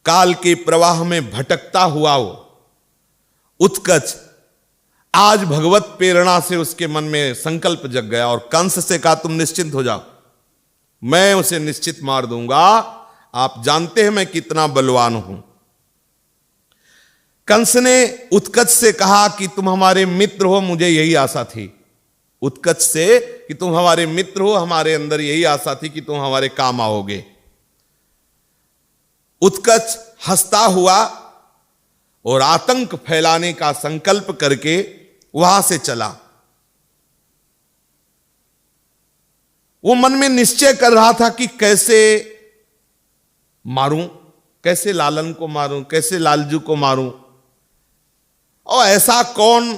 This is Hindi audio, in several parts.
काल के प्रवाह में भटकता हुआ वो उत्कच आज भगवत प्रेरणा से उसके मन में संकल्प जग गया और कंस से कहा तुम निश्चिंत हो जाओ, मैं उसे निश्चित मार दूंगा, आप जानते हैं मैं कितना बलवान हूं। कंस ने उत्कच से कहा कि तुम हमारे मित्र हो, मुझे यही आशा थी। उत्कच से कि तुम हमारे मित्र हो, हमारे अंदर यही आशा थी कि तुम हमारे काम आओगे। उत्कच हंसता हुआ और आतंक फैलाने का संकल्प करके वहां से चला। वो मन में निश्चय कर रहा था कि कैसे मारूं, कैसे लालन को मारूं, कैसे लालजू को मारूं, और ऐसा कौन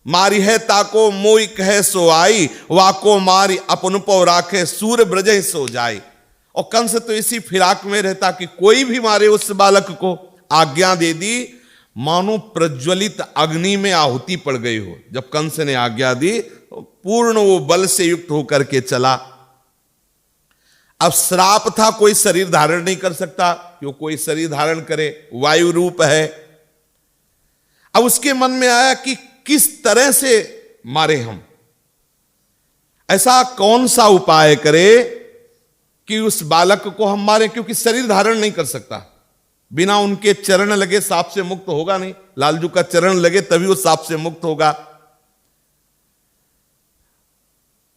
मारी है ताको मोई कहे सो आई, वाको मारी अपन पो राखे सूर ब्रज सो जाए। और कंस तो इसी फिराक में रहता कि कोई भी मारे उस बालक को। आज्ञा दे दी, मानो प्रज्वलित अग्नि में आहुति पड़ गई हो। जब कंस ने आज्ञा दी तो पूर्ण वो बल से युक्त होकर के चला। अब श्राप था, कोई शरीर धारण नहीं कर सकता, क्यों कोई शरीर धारण करे, वायु रूप है। अब उसके मन में आया कि किस तरह से मारे हम, ऐसा कौन सा उपाय करे कि उस बालक को हम मारें, क्योंकि शरीर धारण नहीं कर सकता। बिना उनके चरण लगे सांप से मुक्त होगा नहीं, लालजू का चरण लगे तभी वो सांप से मुक्त होगा।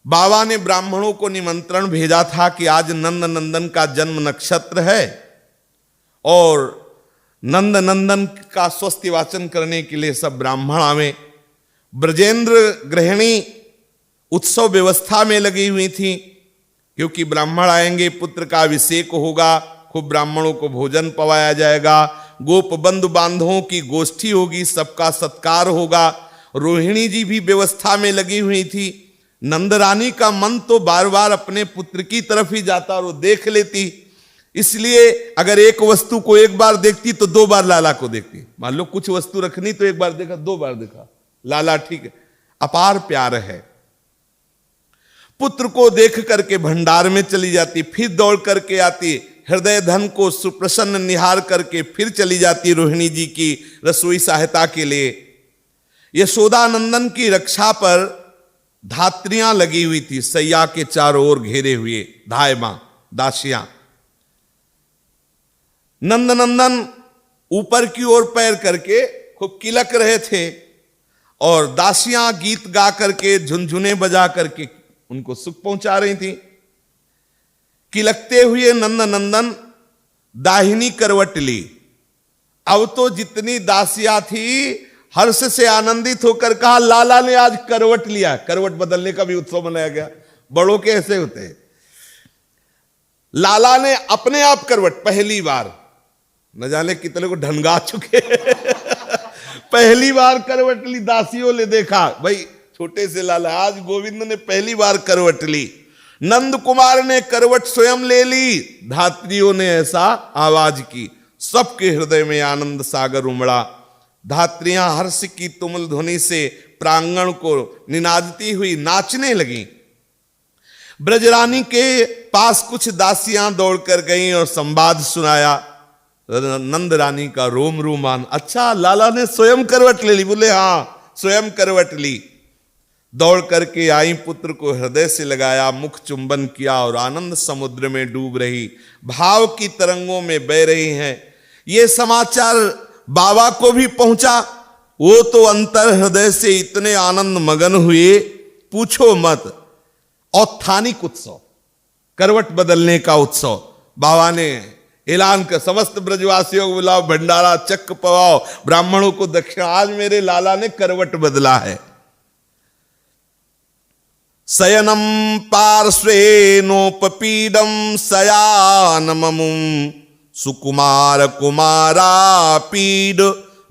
बाबा ने ब्राह्मणों को निमंत्रण भेजा था कि आज नंद नंदन का जन्म नक्षत्र है और नंद नंदन का स्वस्ति वाचन करने के लिए सब ब्राह्मण आवे। ब्रजेंद्र गृहिणी उत्सव व्यवस्था में लगी हुई थी, क्योंकि ब्राह्मण आएंगे, पुत्र का अभिषेक होगा, खूब ब्राह्मणों को भोजन पवाया जाएगा, गोप बंधु बांधवों की गोष्ठी होगी, सबका सत्कार होगा। रोहिणी जी भी व्यवस्था में लगी हुई थी। नंदरानी का मन तो बार बार अपने पुत्र की तरफ ही जाता और वो देख लेती, इसलिए अगर एक वस्तु को एक बार देखती तो दो बार लाला को देखती। मान लो कुछ वस्तु रखनी तो एक बार देखा, दो बार देखा, लाला ठीक है, अपार प्यार है। पुत्र को देख करके भंडार में चली जाती, फिर दौड़ करके आती, हृदय धन को सुप्रसन्न निहार करके फिर चली जाती रोहिणी जी की रसोई सहायता के लिए। यशोदा नंदन की रक्षा पर धात्रियां लगी हुई थी, सैया के चारों ओर घेरे हुए धायमां दासियां। नंद नंदन ऊपर की ओर पैर करके खूब किलक रहे थे और दासियां गीत गा करके झुनझुने बजा करके उनको सुख पहुंचा रही थी। किलकते हुए नंद नंदन दाहिनी करवट ली। अब तो जितनी दासियां थी हर्ष से आनंदित होकर कहा लाला ने आज करवट लिया। करवट बदलने का भी उत्सव मनाया गया, बड़ों के ऐसे होते हैं। लाला ने अपने आप करवट, पहली बार, न जाने कितने को ढंगा चुके पहली बार करवट ली, दासियों ने देखा भाई छोटे से लाला, आज गोविंद ने पहली बार करवट ली। नंद कुमार ने करवट स्वयं ले ली, धात्रियों ने ऐसा आवाज की, सबके हृदय में आनंद सागर उमड़ा। धात्रियां हर्ष की तुमुल ध्वनि से प्रांगण को निनादती हुई नाचने लगी। ब्रजरानी के पास कुछ दासियां दौड़कर गईं और संवाद सुनाया। नंद रानी का रोम रोमान, अच्छा लाला ने स्वयं करवट ले ली? बोले हाँ स्वयं करवट ली। दौड़ करके आई, पुत्र को हृदय से लगाया, मुख चुंबन किया और आनंद समुद्र में डूब रही, भाव की तरंगों में बह रही हैं। ये समाचार बाबा को भी पहुंचा। वो तो अंतर हृदय से इतने आनंद मगन हुए पूछो मत। औत्थानिक उत्सव, करवट बदलने का उत्सव, बाबा ने ऐलान कर समस्त ब्रजवासियों को बुलाओ, भंडारा चक्क पवाओ, ब्राह्मणों को दक्षिणा, आज मेरे लाला ने करवट बदला है। शयनम पार्श्वे नोपपीडम शयानममुम सुकुमार कुमारा पीड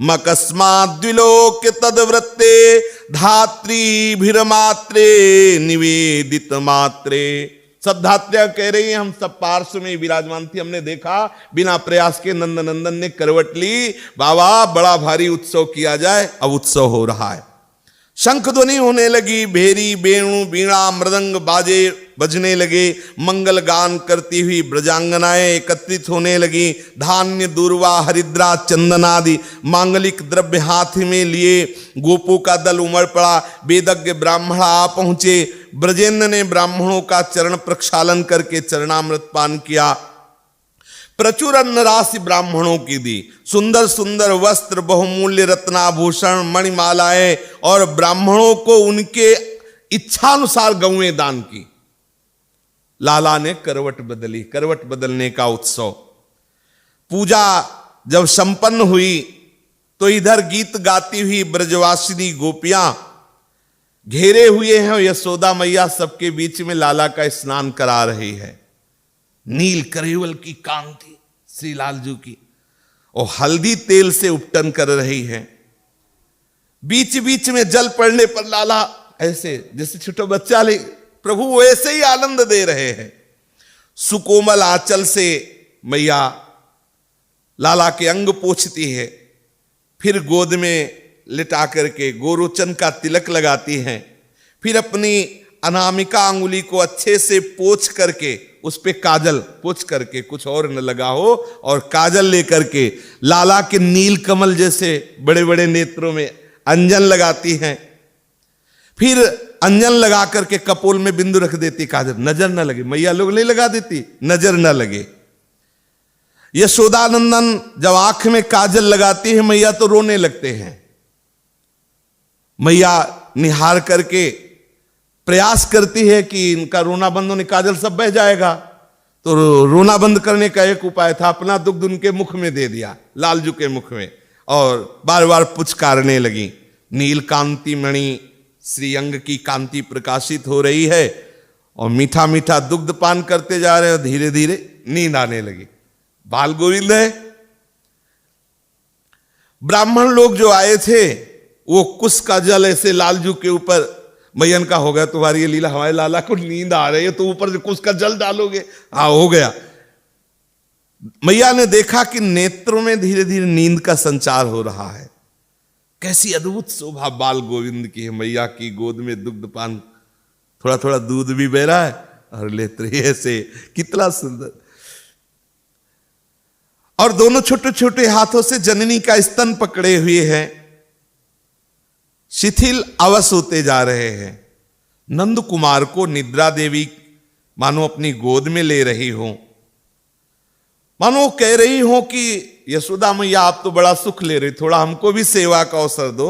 मकस्माद्विलोक्य तदवृत्ते धात्रीभिर्मात्रे निवेदित मात्रे। सब धात्रियां कह रही हैं हम सब पार्श्व में विराजमान थी, हमने देखा बिना प्रयास के नंद नंदन ने करवट ली। बाबा बड़ा भारी उत्सव किया जाए, अब उत्सव हो रहा है। शंख ध्वनि होने लगी, भेरी वेणु वीणा मृदंग बाजे बजने लगे, मंगल गान करती हुई ब्रजांगनाएं एकत्रित होने लगी, धान्य दूर्वा हरिद्रा चंदनादि मांगलिक द्रव्य हाथ में लिए गोपों का दल उमड़ पड़ा। वेदज्ञ ब्राह्मण आ पहुंचे। ब्रजेंद्र ने ब्राह्मणों का चरण प्रक्षालन करके चरणामृत पान किया। प्रचुर अन्न राशि ब्राह्मणों की दी, सुंदर सुंदर वस्त्र, बहुमूल्य रत्नाभूषण, मणिमालाएं, और ब्राह्मणों को उनके इच्छानुसार गौएं दान की। लाला ने करवट बदली, करवट बदलने का उत्सव। पूजा जब संपन्न हुई तो इधर गीत गाती हुई ब्रजवासिनी गोपियां घेरे हुए हैं, यशोदा मैया सबके बीच में लाला का स्नान करा रही है। नील करेवल की कांति श्री लालजू की, और हल्दी तेल से उपटन कर रही है। बीच बीच में जल पड़ने पर लाला ऐसे जैसे छोटा बच्चा ले, प्रभु वो ऐसे ही आनंद दे रहे हैं। सुकोमल आंचल से मैया लाला के अंग पोंछती है, फिर गोद में लिटा करके गोरोचन का तिलक लगाती हैं, फिर अपनी अनामिका अंगुली को अच्छे से पोंछ करके उस पे काजल पोंछ करके, कुछ और न लगा हो, और काजल लेकर के लाला के नील कमल जैसे बड़े बड़े नेत्रों में अंजन लगाती हैं। फिर अंजन लगा करके कपोल में बिंदु रख देती, काजल नजर न लगे। मैया लोग नहीं लगा देती, नजर न लगे। यशोदानंदन जब आंख में काजल लगाती है मैया तो रोने लगते हैं। मैया निहार करके प्रयास करती है कि इनका रोना बंद होने, काजल सब बह जाएगा। तो रोना बंद करने का एक उपाय था, अपना दुग्ध उनके मुख में दे दिया, लालजू के मुख में, और बार बार पुचकारने लगी। नील कांति मणि श्री अंग की कांति प्रकाशित हो रही है, और मीठा मीठा दुग्ध पान करते जा रहे हैं, और धीरे धीरे नींद आने लगी। बाल गोविंद है। ब्राह्मण लोग जो आए थे वो कुश का जल ऐसे लालजू के ऊपर, मैयन का हो गया तुम्हारी ये लीला, हमारे लाला को नींद आ रही है तो ऊपर से कुछ का जल डालोगे। हाँ हो गया। मैया ने देखा कि नेत्रों में धीरे धीरे नींद का संचार हो रहा है। कैसी अद्भुत शोभा बाल गोविंद की है। मैया की गोद में दुग्ध पान, थोड़ा थोड़ा दूध भी बह रहा है और नेत्र ऐसे, कितना सुंदर। और दोनों छोटे छोटे हाथों से जननी का स्तन पकड़े हुए हैं, शिथिल अवश होते जा रहे हैं। नंद कुमार को निद्रा देवी मानो अपनी गोद में ले रही हो, मानो कह रही हो कि यशोदा मैया आप तो बड़ा सुख ले रही, थोड़ा हमको भी सेवा का अवसर दो।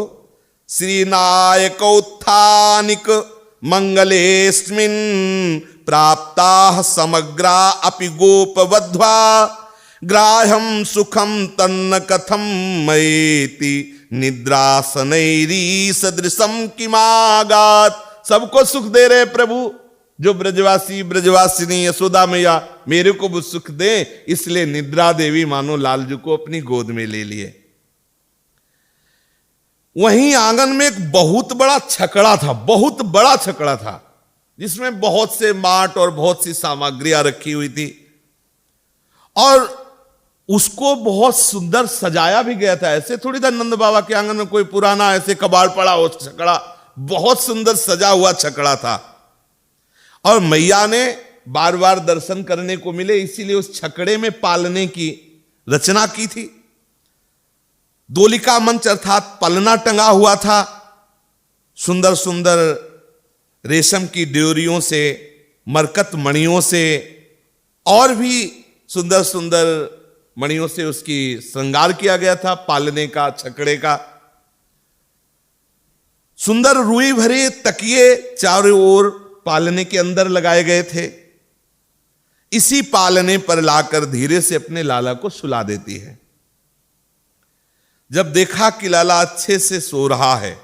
श्री नायक उत्थानिक मंगलेस्मिन् प्राप्ता समग्रा अपि गोपवध्वा ग्राह्यम सुखम तन्न कथम मयेति निद्रासनैरी सदृशम किमागात। सबको सुख दे रहे प्रभु, जो ब्रजवासी ब्रजवासिनी यशोदा मैया मेरे को भी सुख दे, इसलिए निद्रा देवी मानो लालजू को अपनी गोद में ले लिए। वहीं आंगन में एक बहुत बड़ा छकड़ा था, बहुत बड़ा छकड़ा था, जिसमें बहुत से माट और बहुत सी सामग्रियां रखी हुई थी, और उसको बहुत सुंदर सजाया भी गया था। ऐसे थोड़ी था नंद बाबा के आंगन में कोई पुराना ऐसे कबाड़ पड़ा हो छकड़ा, बहुत सुंदर सजा हुआ छकड़ा था। और मैया ने बार बार दर्शन करने को मिले, इसीलिए उस छकड़े में पालने की रचना की थी। दोलिका मंच अर्थात पलना टंगा हुआ था, सुंदर सुंदर रेशम की ड्योरियों से, मरकत मणियों से, और भी सुंदर सुंदर मणियों से उसकी श्रृंगार किया गया था पालने का, छकड़े का। सुंदर रुई भरे तकिए चारों ओर पालने के अंदर लगाए गए थे। इसी पालने पर लाकर धीरे से अपने लाला को सुला देती है। जब देखा कि लाला अच्छे से सो रहा है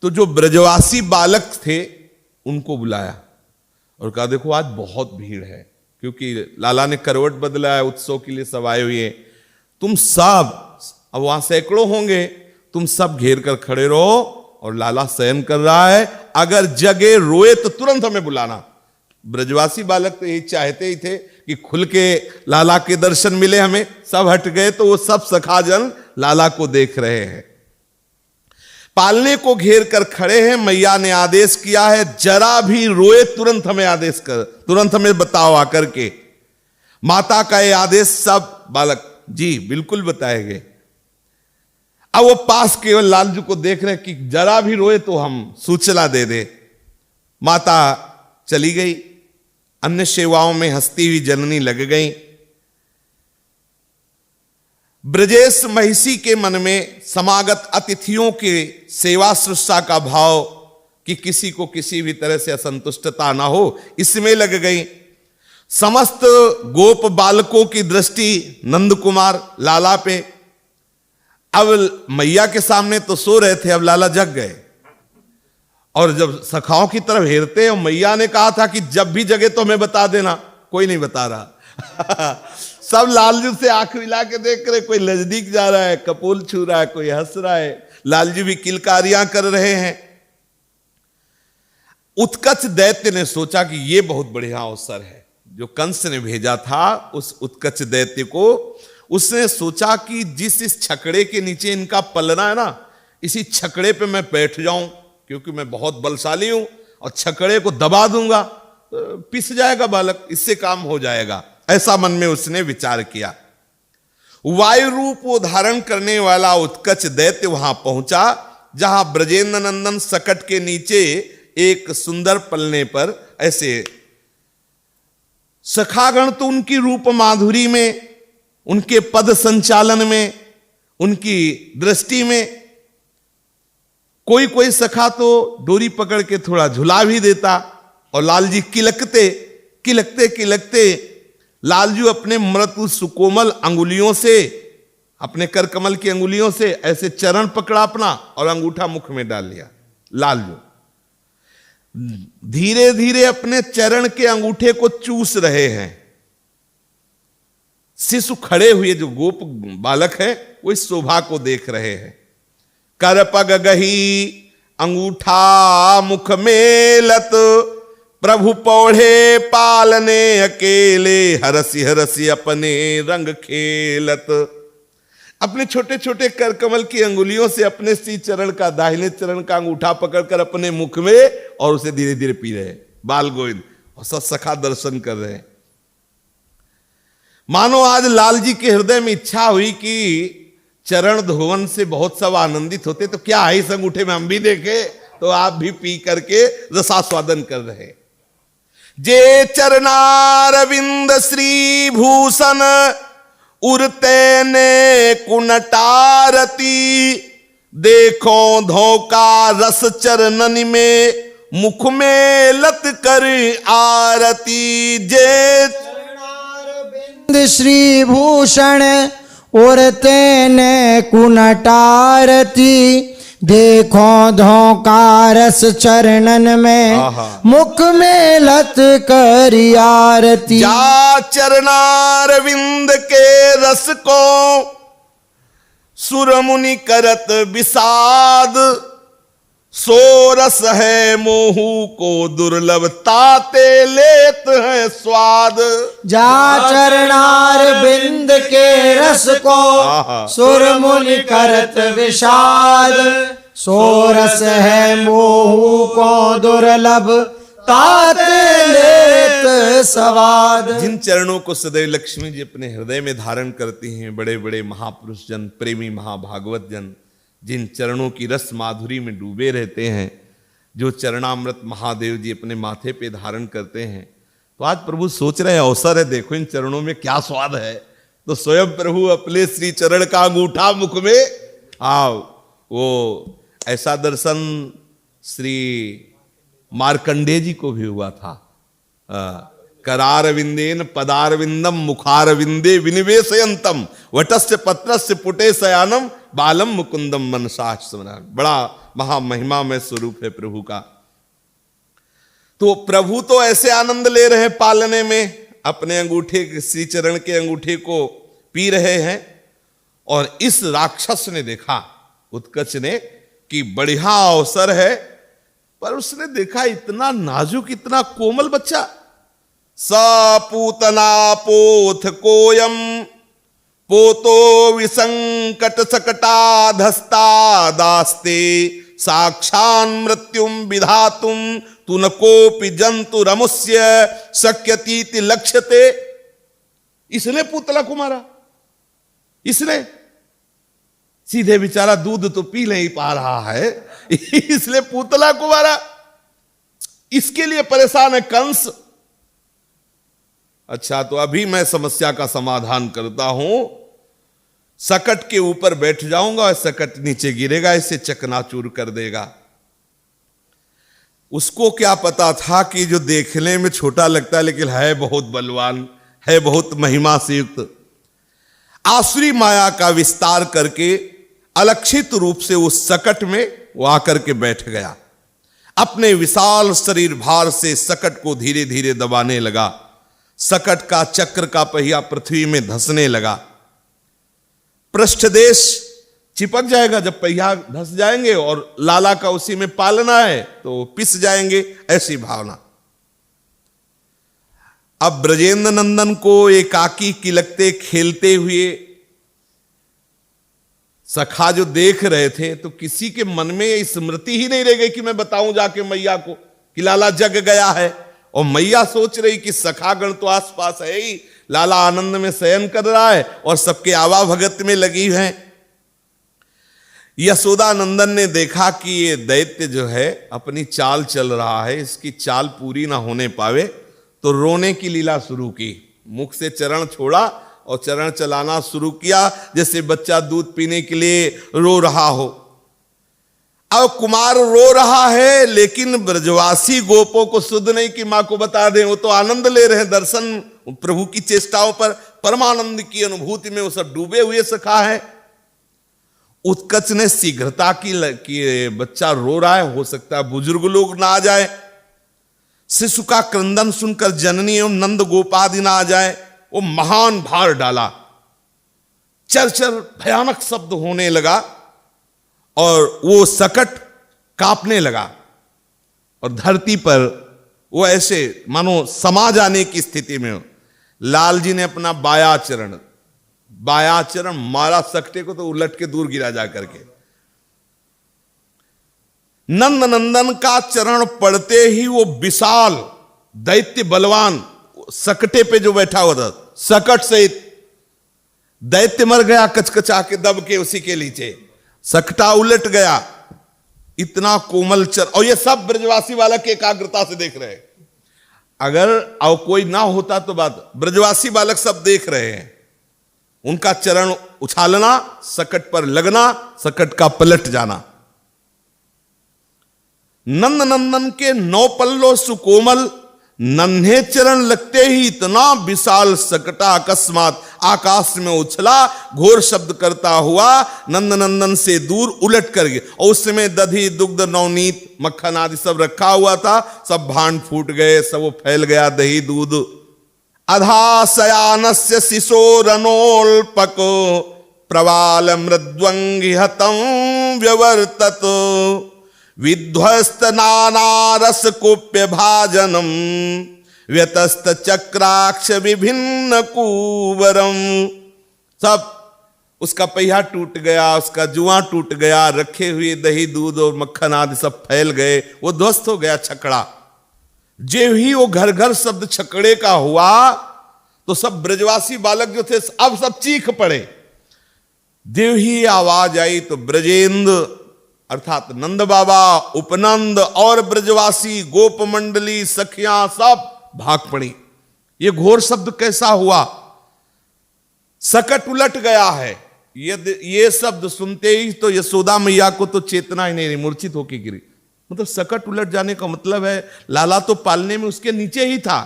तो जो ब्रजवासी बालक थे उनको बुलाया और कहा देखो आज बहुत भीड़ है, क्योंकि लाला ने करवट बदला है, उत्सव के लिए सब आए हुए, तुम सब, अब वहां सैकड़ों होंगे, तुम सब घेर कर खड़े रहो और लाला शयन कर रहा है, अगर जगे रोए तो तुरंत हमें बुलाना। ब्रजवासी बालक तो यही चाहते ही थे कि खुल के लाला के दर्शन मिले हमें। सब हट गए तो वो सब सखाजन लाला को देख रहे हैं। पालने को घेर कर खड़े हैं। मैया ने आदेश किया है, जरा भी रोए तुरंत हमें आदेश कर, तुरंत हमें बताओ आकर के। माता का ये आदेश सब बालक जी बिल्कुल बताएंगे। अब वो पास केवल लालजू को देख रहे कि जरा भी रोए तो हम सूचना दे दे। माता चली गई, अन्य सेवाओं में हंसती हुई जननी लग गई। ब्रजेश महिषी के मन में समागत अतिथियों के सेवा शुश्रूषा का भाव कि किसी को किसी भी तरह से असंतुष्टता ना हो, इसमें लग गई। समस्त गोप बालकों की दृष्टि नंद कुमार लाला पे। अब मैया के सामने तो सो रहे थे, अब लाला जग गए और जब सखाओं की तरफ हेरते हैं, मैया ने कहा था कि जब भी जगे तो हमें बता देना। कोई नहीं बता रहा सब लालजू से आंख मिला के देख रहे, कोई नजदीक जा रहा है, कपोल छू रहा है, कोई हंस रहा है, लालजू भी किलकारियां कर रहे हैं। उत्कच दैत्य ने सोचा कि यह बहुत बढ़िया अवसर है। जो कंस ने भेजा था उस उत्कच दैत्य को, उसने सोचा कि जिस इस छकड़े के नीचे इनका पलना है ना, इसी छकड़े पे मैं बैठ जाऊं, क्योंकि मैं बहुत बलशाली हूं और छकड़े को दबा दूंगा तो पिस जाएगा बालक, इससे काम हो जाएगा। ऐसा मन में उसने विचार किया। वायु रूप वो धारण करने वाला उत्कच दैत्य वहां पहुंचा, जहां ब्रजेंद्र नंदन सकट के नीचे एक सुंदर पलने पर ऐसे सखागण तो उनकी रूप माधुरी में, उनके पद संचालन में, उनकी दृष्टि में, कोई कोई सखा तो डोरी पकड़ के थोड़ा झुला भी देता। और लालजी किलकते किलकते किलकते लालजू अपने मृदु सुकोमल अंगुलियों से, अपने करकमल की अंगुलियों से ऐसे चरण पकड़ा अपना और अंगूठा मुख में डाल लिया। लालजू धीरे धीरे अपने चरण के अंगूठे को चूस रहे हैं। शिशु खड़े हुए जो गोप बालक है वो इस शोभा को देख रहे हैं। कर पग गही अंगूठा मुख में लत, प्रभु पौढ़े पालने अकेले, हरसी हरसी अपने रंग खेलत। अपने छोटे छोटे करकमल की अंगुलियों से अपने श्री चरण का, दाहिने चरण का अंगूठा पकड़कर अपने मुख में और उसे धीरे धीरे पी रहे बाल गोविंद, और सब सखा दर्शन कर रहे हैं। मानो आज लालजी के हृदय में इच्छा हुई कि चरण धोवन से बहुत सब आनंदित होते, तो क्या है इस अंगूठे में हम भी देखे, तो आप भी पी करके रसास्वादन कर रहे। जे चरणारविंद श्री भूषण, उरते ने कुनटारती, देखो धोखा रस चरणन में, मुख में लत कर आरती। जे चरणारविंद श्री भूषण, उरते ने कुनटारती, देखो धोखा रस चरणन में, मुख में लत करी आरती। जा चरणारविंद के रस को सुरमुनि करत विषाद, सो रस है मोहू को दुर्लभ, ताते लेत है स्वाद। जा चरणारविंद के रस को सुरमुनि करत विषाद, सो रस है मोहू को दुर्लभ, ताते लेत स्वाद। जिन चरणों को सदैव लक्ष्मी जी अपने हृदय में धारण करती हैं, बड़े बड़े महापुरुष जन, प्रेमी महाभागवत जन, जिन चरणों की रस माधुरी में डूबे रहते हैं, जो चरणामृत महादेव जी अपने माथे पे धारण करते हैं, तो आज प्रभु सोच रहे हैं अवसर है, देखो इन चरणों में क्या स्वाद है। तो स्वयं प्रभु अपने श्री चरण का अंगूठा मुख में, वो ऐसा दर्शन श्री मार्कंडेय जी को भी हुआ था। करारविंदेन पदारविंदम मुखारविंदे विनिवेशयंतम, वटस्य पत्रस्य पुटे शयानम, बालम मुकुंदम मनसा स्मरण। बड़ा महामहिमा में स्वरूप है प्रभु का। तो प्रभु तो ऐसे आनंद ले रहे हैं पालने में, अपने अंगूठे, श्री चरण के अंगूठे को पी रहे हैं। और इस राक्षस ने देखा, उत्कच ने, कि बढ़िया अवसर है, पर उसने देखा इतना नाजुक, इतना कोमल बच्चा। सपूतना पोथ कोयम, पोतो विसंकट सकटा धस्ता दास्ते, साक्षान मृत्युम विधातुम तु न कोपि जंतु रमुष्य शक्यतीति लक्ष्यते। इसने पुतला को मारा, इसने सीधे बेचारा दूध तो पी नहीं पा रहा है, इसलिए पुतला को मारा। इसके लिए परेशान है कंस। अच्छा, तो अभी मैं समस्या का समाधान करता हूं। सकट के ऊपर बैठ जाऊंगा और सकट नीचे गिरेगा, इसे चकनाचूर कर देगा। उसको क्या पता था कि जो देखने में छोटा लगता है लेकिन है बहुत बलवान, है बहुत महिमा से युक्त। आसुरी माया का विस्तार करके अलक्षित रूप से उस सकट में वो आकर के बैठ गया। अपने विशाल शरीर भार से सकट को धीरे धीरे दबाने लगा। सकट का चक्र का पहिया पृथ्वी में धंसने लगा। पृष्ठदेश चिपक जाएगा जब पहिया धंस जाएंगे, और लाला का उसी में पालना है तो पिस जाएंगे, ऐसी भावना। अब ब्रजेंद्र नंदन को एकाकी किलकते खेलते हुए सखा जो देख रहे थे, तो किसी के मन में ये स्मृति ही नहीं रह गई कि मैं बताऊं जाके मैया को कि लाला जग गया है। और मैया सोच रही कि सखागण तो आसपास है ही, लाला आनंद में शयन कर रहा है और सबके आवा भगत में लगी है। यशोदा नंदन ने देखा कि ये दैत्य जो है अपनी चाल चल रहा है, इसकी चाल पूरी ना होने पावे, तो रोने की लीला शुरू की। मुख से चरण छोड़ा और चरण चलाना शुरू किया, जैसे बच्चा दूध पीने के लिए रो रहा हो। अब कुमार रो रहा है, लेकिन ब्रजवासी गोपों को सुध नहीं कि मां को बता दें, वो तो आनंद ले रहे हैं दर्शन प्रभु की चेष्टाओं पर, परमानंद की अनुभूति में वो सब डूबे हुए सखा है। उत्कच ने शीघ्रता की बच्चा रो रहा है, हो सकता है बुजुर्ग लोग ना आ जाए, शिशु का क्रंदन सुनकर जननी एवं नंद गोपादि ना आ जाए। वो महान भार डाला, चरचर भयानक शब्द होने लगा और वो सकट कांपने लगा और धरती पर वो ऐसे मानो समा जाने की स्थिति में हो। लाल जी ने अपना बाया चरण मारा सकटे को, तो उलट के दूर गिरा जा करके। नंद नंदन का चरण पड़ते ही वो विशाल दैत्य बलवान सकटे पे जो बैठा हुआ था, सकट सहित दैत्य मर गया कचकचा के दब के उसी के नीचे। सकटा उलट गया, इतना कोमल चरण। और ये सब ब्रजवासी वाला की एकाग्रता से देख रहे हैं। अगर और कोई ना होता तो बात, ब्रजवासी बालक सब देख रहे हैं। उनका चरण उछालना, सकट पर लगना, सकट का पलट जाना। नंद नंदन के 9 पल्लों सुकोमल नन्हे चरण लगते ही इतना विशाल सकटा अकस्मात आकाश में उछला, घोर शब्द करता हुआ नंद नंदन से दूर उलट कर गया। और उस समय दधी दुग्ध नवनीत मक्खन आदि सब रखा हुआ था, सब भांड फूट गए, सब वो फैल गया दही दूध। अधा शयानस्य शिशोरनोल्पको प्रवाल मृद्वंगी हतं व्यवर्तत विध्वस्त नानारस कुप्य भाजनम व्यतस्त चक्राक्ष विभिन्न कुवरम। सब उसका पहिया टूट गया, उसका जुआ टूट गया, रखे हुए दही दूध और मक्खन आदि सब फैल गए, वो ध्वस्त हो गया छकड़ा। जे ही वो घर घर शब्द छकड़े का हुआ तो सब ब्रजवासी बालक जो थे अब सब चीख पड़े। देव ही आवाज आई तो ब्रजेंद्र अर्थात नंद बाबा, उपनंद और ब्रजवासी गोप मंडली सखियां सब भाग पड़ी। ये घोर शब्द कैसा हुआ? सकट उलट गया है। ये शब्द सुनते ही तो यशोदा मैया को तो चेतना ही नहीं रही, मूर्छित होकर गिरी। मतलब सकट उलट जाने का मतलब है लाला तो पालने में उसके नीचे ही था।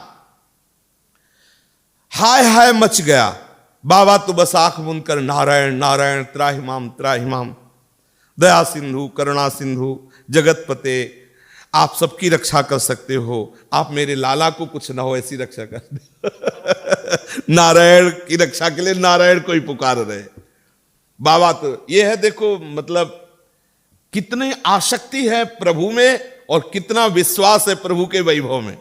हाय हाय मच गया। बाबा तो बस आंख बंद कर नारायण नारायण त्राहिमाम त्राहिमाम, दया सिंधु करुणा सिंधु जगतपते, आप सबकी रक्षा कर सकते हो, आप मेरे लाला को कुछ ना हो ऐसी रक्षा कर दे। नारायण की रक्षा के लिए नारायण को ही पुकार रहे बाबा। तो ये है, देखो मतलब कितनी आसक्ति है प्रभु में और कितना विश्वास है प्रभु के वैभव में।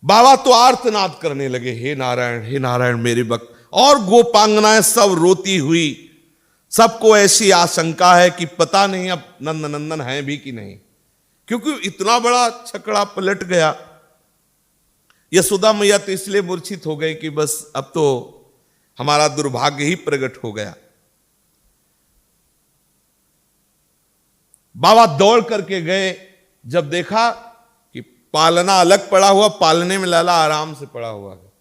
बाबा तो आर्तनाद करने लगे, हे नारायण मेरे भक्त। और गोपांगनाएं सब रोती हुई सबको ऐसी आशंका है कि पता नहीं अब नंद नंदन हैं भी कि नहीं, क्योंकि इतना बड़ा छकड़ा पलट गया। यशोदा मैया तो इसलिए मूर्छित हो गई कि बस अब तो हमारा दुर्भाग्य ही प्रकट हो गया। बाबा दौड़ करके गए, जब देखा कि पालना अलग पड़ा हुआ, पालने में लाला आराम से पड़ा हुआ है।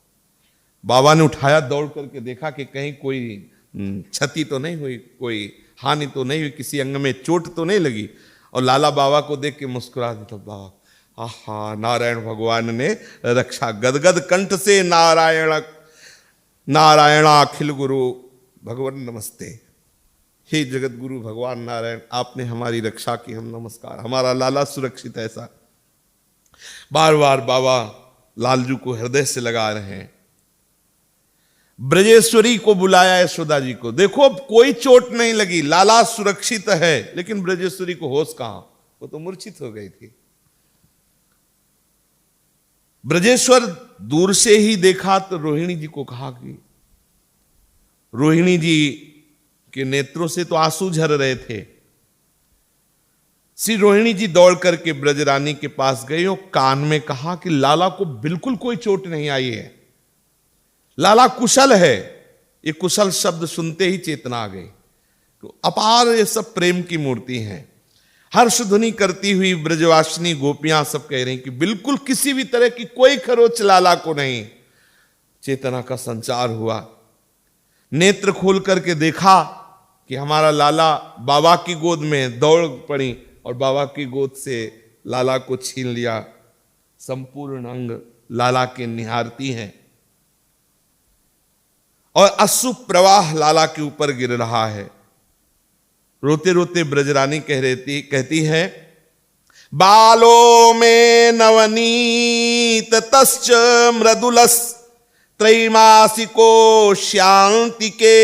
बाबा ने उठाया, दौड़ करके देखा कि कहीं कोई क्षति तो नहीं हुई, कोई हानि तो नहीं हुई, किसी अंग में चोट तो नहीं लगी। और लाला बाबा को देख के मुस्कुरा दिया। तो बाबा, आहा, नारायण भगवान ने रक्षा। गदगद कंठ से नारायण नारायणा अखिल गुरु भगवान नमस्ते। हे जगत गुरु भगवान नारायण, आपने हमारी रक्षा की, हम नमस्कार, हमारा लाला सुरक्षित है। ऐसा बार बार बाबा लालजू को हृदय से लगा रहे हैं। ब्रजेश्वरी को बुलाया यशोदा जी को, देखो अब कोई चोट नहीं लगी, लाला सुरक्षित है। लेकिन ब्रजेश्वरी को होश कहां, वो तो मूर्छित हो गई थी। ब्रजेश्वर दूर से ही देखा तो रोहिणी जी को कहा कि, रोहिणी जी के नेत्रों से तो आंसू झर रहे थे। श्री रोहिणी जी दौड़ करके ब्रजरानी के पास गई और कान में कहा कि लाला को बिल्कुल कोई चोट नहीं आई है, लाला कुशल है। ये कुशल शब्द सुनते ही चेतना आ गई। तो अपार ये सब प्रेम की मूर्ति हैं। हर्ष ध्वनि करती हुई ब्रजवासिनी गोपियां सब कह रही कि बिल्कुल किसी भी तरह की कोई खरोच लाला को नहीं। चेतना का संचार हुआ। नेत्र खोल करके देखा कि हमारा लाला बाबा की गोद में दौड़ पड़ी और बाबा की गोद से लाला को छीन लिया। संपूर्ण अंग लाला के निहारती हैं और अश्रु प्रवाह लाला के ऊपर गिर रहा है। रोते रोते ब्रजरानी कहती है, बालो में नवनीत तश्च मृदुलस त्रैमासिको शांति के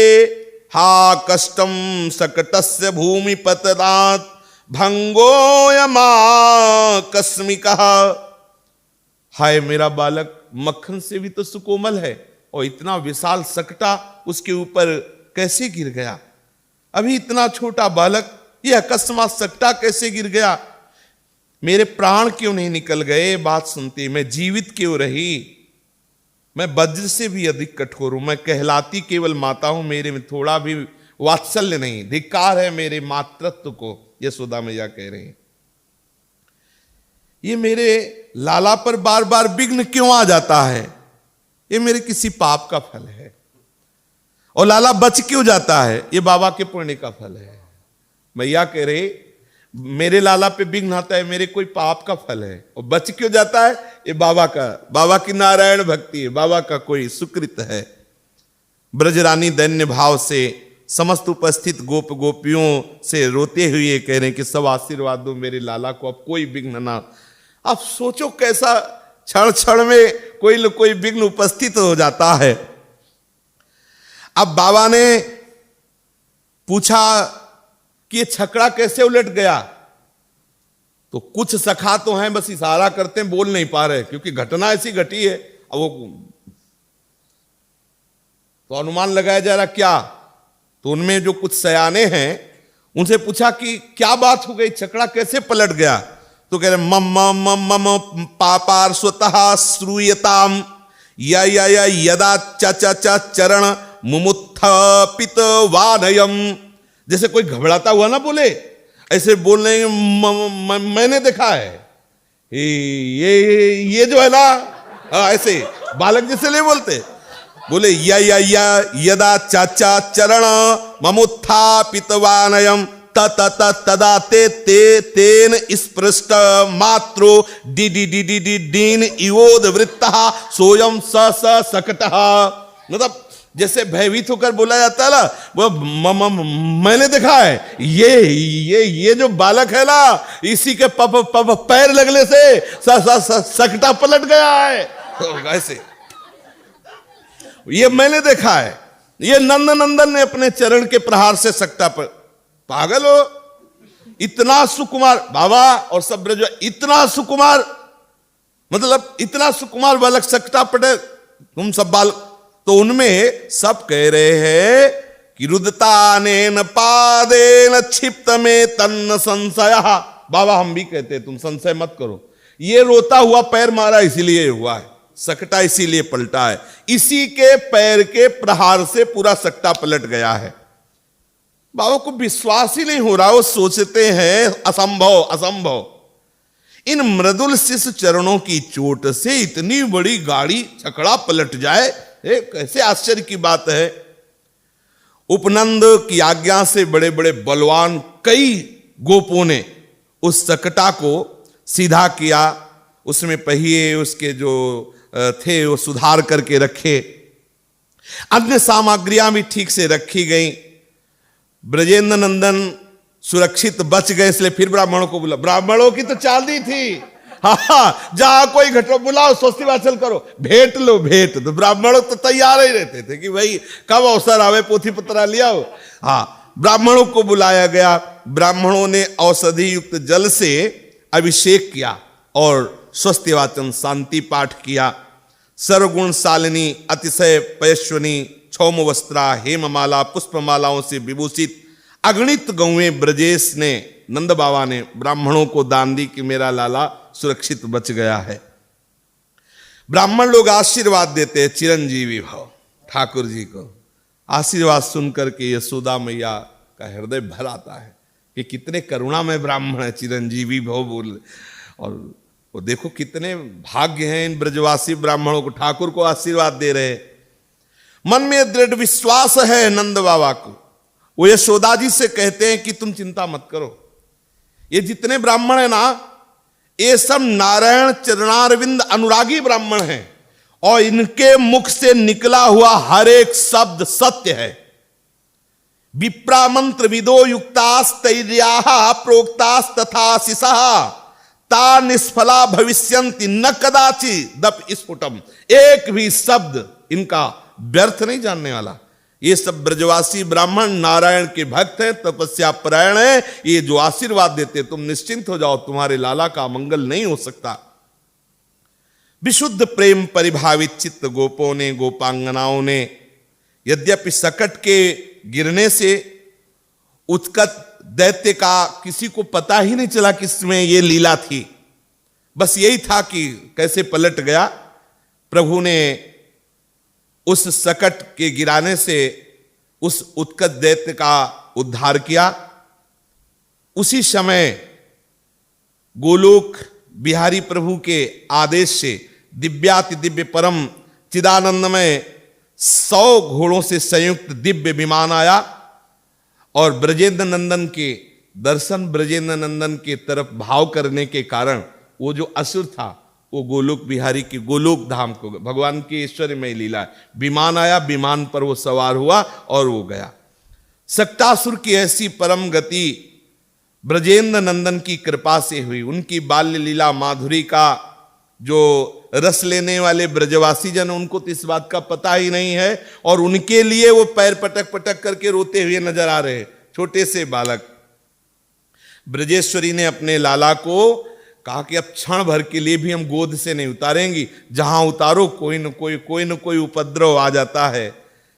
हा कष्टम सकटस्य भूमि पतनात् भंगोयमा कस्मिका। हाय मेरा बालक मक्खन से भी तो सुकोमल है और इतना विशाल सकटा उसके ऊपर कैसे गिर गया। अभी इतना छोटा बालक, यह अकस्मात सकटा कैसे गिर गया। मेरे प्राण क्यों नहीं निकल गए। बात सुनती मैं जीवित क्यों रही। मैं वज्र से भी अधिक कठोर हूं। मैं कहलाती केवल माता हूं, मेरे में थोड़ा भी वात्सल्य नहीं, धिक्कार है मेरे मातृत्व को। यशोदा मैया कह रही हैं, ये मेरे लाला पर बार बार विघ्न क्यों आ जाता है। ये मेरे किसी पाप का फल है। और लाला बच क्यों जाता है, ये बाबा के पुण्य का फल है। मैया कह रही मेरे लाला पे विघ्न आता है, मेरे कोई पाप का फल है। और बच क्यों जाता है, ये बाबा की नारायण भक्ति है, बाबा का कोई सुकृत है। ब्रजरानी दैन्य भाव से समस्त उपस्थित गोप गोपियों से रोते हुए कह रहे हैं कि सब आशीर्वाद दो मेरे लाला को, अब कोई विघ्न ना। अब सोचो कैसा क्षण क्षण में कोई न कोई विघ्न उपस्थित हो जाता है। अब बाबा ने पूछा कि ये छकड़ा कैसे उलट गया। तो कुछ सखा तो हैं, बस इशारा करते हैं, बोल नहीं पा रहे क्योंकि घटना ऐसी घटी है। अब वो तो अनुमान लगाया जा रहा क्या। तो उनमें जो कुछ सयाने हैं उनसे पूछा कि क्या बात हो गई, छकड़ा कैसे पलट गया। तो कह रहे मम मम मम पापार्श्वतः श्रूयताम यदा च चरण मुमुत्थित वानयम। जैसे कोई घबराता हुआ ना बोले, ऐसे बोल रहे हैं मैंने देखा है। ये जो है ना, ऐसे बालक जैसे ले बोलते, बोले यदा चाचा चरण ममुत्थित वानयम तदा तेन स्पृष्ट मात्रो दीन इवोद वृत्तः सोयम स सकटः। मतलब जैसे भयभीत होकर बोला जाता है ना, वो मैंने देखा है। ये जो बालक है ना, इसी के पैर लगने से सकटा पलट गया है। तो ऐसे ये मैंने देखा है। ये नंदन ने अपने चरण के प्रहार से सकटा पर। पागल हो, इतना सुकुमार बाबा और सब ब्रज, इतना सुकुमार, मतलब इतना सुकुमार बालक सकटा पटे, तुम सब बाल। तो उनमें सब कह रहे हैं कि रुदतानेन पादेन क्षिप्त में तन्न संशय। बाबा हम भी कहते हैं तुम संशय मत करो, ये रोता हुआ पैर मारा इसीलिए हुआ है, सकटा इसीलिए पलटा है, इसी के पैर के प्रहार से पूरा सकटा पलट गया है। बाबा को विश्वास ही नहीं हो रहा, वो सोचते हैं असंभव असंभव, इन मृदुल शिष्य चरणों की चोट से इतनी बड़ी गाड़ी छकड़ा पलट जाए, कैसे आश्चर्य की बात है। उपनंद की आज्ञा से बड़े बड़े बलवान कई गोपों ने उस सकटा को सीधा किया, उसमें पहिए उसके जो थे वो सुधार करके रखे, अन्य सामग्रियां भी ठीक से रखी गई। ब्रजेंद्र नंदन सुरक्षित बच गए, इसलिए फिर ब्राह्मणों को बुला, ब्राह्मणों की तो चांदी थी, हाँ जहां कोई घटना बुलाओ स्वस्ति वाचन करो, भेंट लो भेंट, तो ब्राह्मणों तो तैयार ही रहते थे कि भाई कब अवसर आवे पोथी पत्रा लिया हो। हाँ, ब्राह्मणों को बुलाया गया, ब्राह्मणों ने औषधि युक्त जल से अभिषेक किया और स्वस्ति वाचन शांति पाठ किया। सर्वगुण शालिनी अतिशय पयस्वनी क्षौम वस्त्रा हेममाला पुष्पमालाओं से विभूषित अगणित गौएं ब्रजेश ने, नंद बाबा ने ब्राह्मणों को दान दी कि मेरा लाला सुरक्षित बच गया है। ब्राह्मण लोग आशीर्वाद देते हैं चिरंजीवी भव, ठाकुर जी को आशीर्वाद सुनकर के यशोदा मैया का हृदय भर आता है कि कितने करुणामय ब्राह्मण है, चिरंजीवी भव बोल। और वो देखो कितने भाग्य हैं इन ब्रजवासी ब्राह्मणों को, ठाकुर को आशीर्वाद दे रहे। मन में दृढ़ विश्वास है नंद बाबा को, वो यशोदा जी से कहते हैं कि तुम चिंता मत करो, ये जितने ब्राह्मण है ना ये सब नारायण चरणारविंद अनुरागी ब्राह्मण हैं और इनके मुख से निकला हुआ हर एक शब्द सत्य है। विप्रा मंत्र विदो युक्तास्तैर्याः प्रोक्तास तथा शिशा ता निष्फला भविष्यन्ति न कदाचि दप स्फुटम। एक भी शब्द इनका व्यर्थ नहीं जानने वाला। ये सब ब्रजवासी ब्राह्मण नारायण के भक्त हैं, तपस्या परायण हैं, ये जो आशीर्वाद देते तुम निश्चिंत हो जाओ, तुम्हारे लाला का मंगल नहीं हो सकता। विशुद्ध प्रेम परिभावित चित्त गोपों ने, गोपांगनाओं ने, यद्यपि सकट के गिरने से उत्कट दैत्य का किसी को पता ही नहीं चला किसमें ये लीला थी, बस यही था कि कैसे पलट गया। प्रभु ने उस सकट के गिराने से उस उत्कट दैत्य का उद्धार किया। उसी समय गोलोक बिहारी प्रभु के आदेश से दिव्याति दिव्य परम चिदानंदमय 100 घोड़ों से संयुक्त दिव्य विमान आया और ब्रजेंद्र नंदन के दर्शन, ब्रजेंद्र नंदन के तरफ भाव करने के कारण वो जो असुर था वो गोलोक बिहारी की गोलोक धाम को, भगवान की ऐश्वर्यमय लीला है, विमान आया, विमान पर वो सवार हुआ और वो गया। सक्टासुर की ऐसी परम गति ब्रजेंद्र नंदन की कृपा से हुई। उनकी बाल्य लीला माधुरी का जो रस लेने वाले ब्रजवासी जन, उनको तो इस बात का पता ही नहीं है और उनके लिए वो पैर पटक पटक करके रोते हुए नजर आ रहे, छोटे से बालक। ब्रजेश्वरी ने अपने लाला को कहा कि अब क्षण भर के लिए भी हम गोद से नहीं उतारेंगी, जहां उतारो कोई न कोई उपद्रव आ जाता है।